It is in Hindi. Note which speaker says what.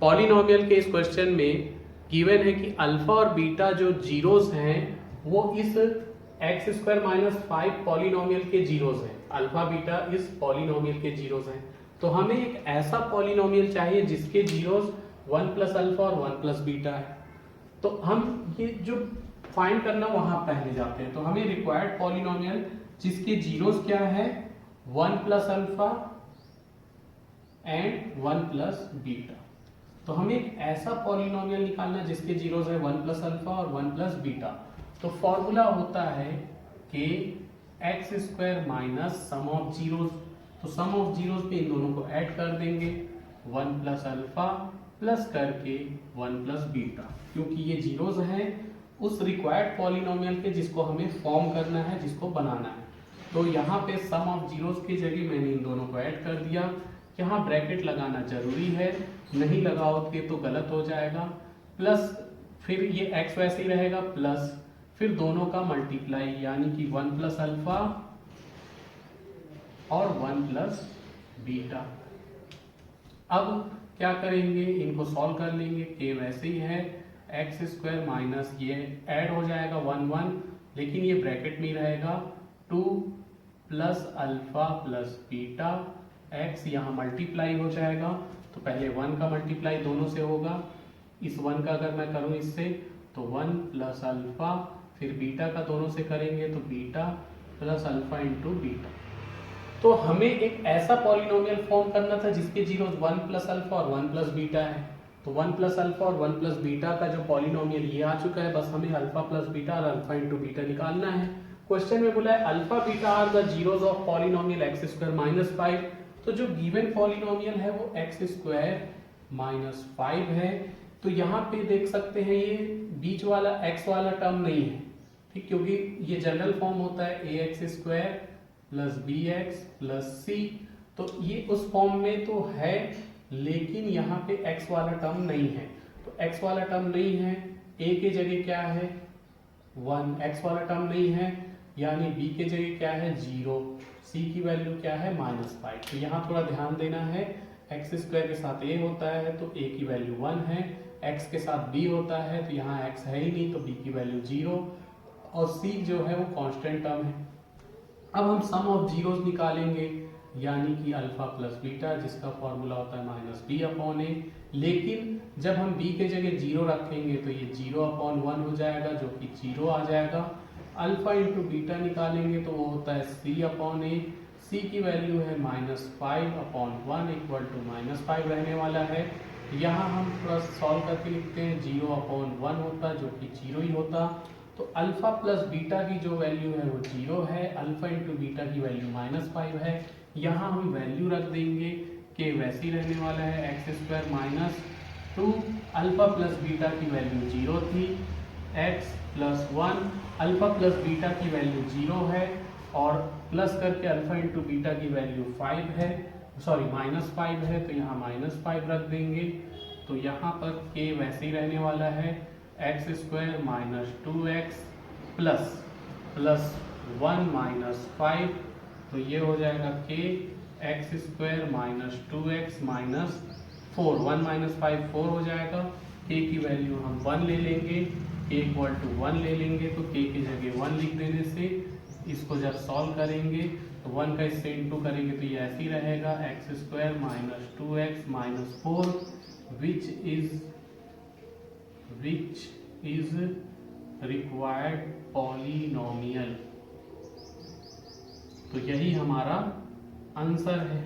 Speaker 1: पॉलिनोमियल के इस क्वेश्चन में गिवन है कि अल्फा और बीटा जो जीरोस हैं वो इस एक्स स्क्वायर माइनस 5 पॉलिनोमियल के जीरोस हैं। अल्फा बीटा इस पॉलिनोमियल के जीरोस हैं। तो हमें एक ऐसा पॉलिनोमियल चाहिए जिसके जीरोस 1 प्लस अल्फा और 1 प्लस बीटा है। तो हम ये जो फाइंड करना वहां पहले जाते हैं। तो हमें रिक्वायर्ड पॉलिनोमियल जिसके जीरोस क्या है 1 plus alpha and 1 plus beta. तो हमें एक ऐसा पॉलिनोमियल निकालना जिसके जीरोस है 1 प्लस अल्फा और 1 प्लस बीटा। तो फॉर्मूला होता है कि x square minus sum of zeros. तो सम ऑफ जीरोस पे इन दोनों को ऐड कर देंगे 1 प्लस अल्फा प्लस करके 1 प्लस बीटा, क्योंकि ये जीरोस हैं उस रिक्वायर्ड पॉलिनोमियल के जिसको हमें फॉर्म करना है, जिसको बनाना है। तो यहाँ पे सम ऑफ जीरोस की जगह मैंने इन दोनों को ऐड कर दिया। यहाँ ब्रैकेट लगाना जरूरी है, नहीं लगाओगे तो गलत हो जाएगा। प्लस फिर ये x वैसे ही रहेगा, प्लस फिर दोनों का मल्टीप्लाई यानी कि 1 प्लस अल्फा और 1 प्लस बीटा। अब क्या करेंगे, इनको सॉल्व कर लेंगे। के वैसे ही है, एक्स स्क्वायर माइनस ये ऐड हो जाएगा 1 1, लेकिन ये ब्रैकेट में रहेगा 2 plus alpha plus beta. X यहाँ मल्टीप्लाई हो जाएगा, तो पहले 1 का मल्टीप्लाई दोनों से होगा। इस 1 का अगर मैं करूँ इससे तो 1 प्लस अल्फा, फिर बीटा का दोनों से करेंगे तो beta plus alpha into beta. तो हमें एक ऐसा पॉलिनोमियल फॉर्म करना था जिसके जीरोस 1 प्लस अल्फा और 1 प्लस बीटा है। तो 1 प्लस अल्फा और 1 प्लस बीटा का जो पॉलिनोमियल ये आ चुका है, बस हमें अल्फा प्लस बीटा और अल्फा इंटू बीटा निकालना है। क्वेश्चन में बोला है alpha beta are the zeros of polynomial x square minus 5। तो जो गिवन पॉलिनोमियल है वो एक्स स्क्वायर माइनस 5 है। तो यहाँ पे देख सकते हैं ये बीच वाला एक्स वाला टर्म नहीं है, ठीक, क्योंकि ये जनरल फॉर्म होता है a x square plus b x plus c. तो ये उस फॉर्म में तो है, लेकिन यहाँ पे x वाला टर्म नहीं है। तो x वाला टर्म नहीं है, a के जगह क्या है 1, x वाला टर्म नहीं है, यानी b के जगह क्या है 0, c की वैल्यू क्या है -5। तो यहाँ थोड़ा ध्यान देना है, एक्स स्क्वायर के साथ a होता है तो a की वैल्यू 1 है, x के साथ b होता है तो यहाँ x है ही नहीं तो b की वैल्यू 0, और c जो है वो कांस्टेंट टर्म है। अब हम सम ऑफ जीरोस निकालेंगे, यानी कि अल्फा प्लस बीटा, जिसका फॉर्मूला होता है माइनस बी अपॉन ए। लेकिन जब हम b के जगह 0 रखेंगे तो ये 0 अपॉन 1 हो जाएगा, जो कि 0 आ जाएगा। अल्फा इंटू बीटा निकालेंगे तो वो होता है c अपॉन ए। c की वैल्यू है -5 अपॉन 1 इक्वल टू -5 रहने वाला है। यहाँ हम थोड़ा सॉल्व करके लिखते हैं, 0 अपॉन 1 होता जो कि 0 ही होता। तो अल्फा प्लस बीटा की जो वैल्यू है वो 0 है, अल्फा इंटू बीटा की वैल्यू -5 है। यहाँ हम वैल्यू रख देंगे कि वैसे ही रहने वाला है x square minus 2, alpha plus beta की वैल्यू 0 थी, x plus 1, alpha plus beta की वैल्यू 0 है, और प्लस करके अल्फा इंटू बीटा की वैल्यू 5 है, सॉरी -5 है, तो यहाँ -5 रख देंगे। तो यहाँ पर के वैसे ही रहने वाला है x square minus 2x plus 1 -5, तो ये हो जाएगा के x square minus 2x minus 4, 1 -5 4 हो जाएगा। के की वैल्यू हम 1 ले लेंगे, के इक्वल टू 1 ले लेंगे, तो के की जगह 1 लिख देने से इसको जब सॉल्व करेंगे तो 1 का इससे इंटू करेंगे तो ये ऐसे ही रहेगा x square minus 2x minus 4 which is required polynomial. तो यही हमारा आंसर है।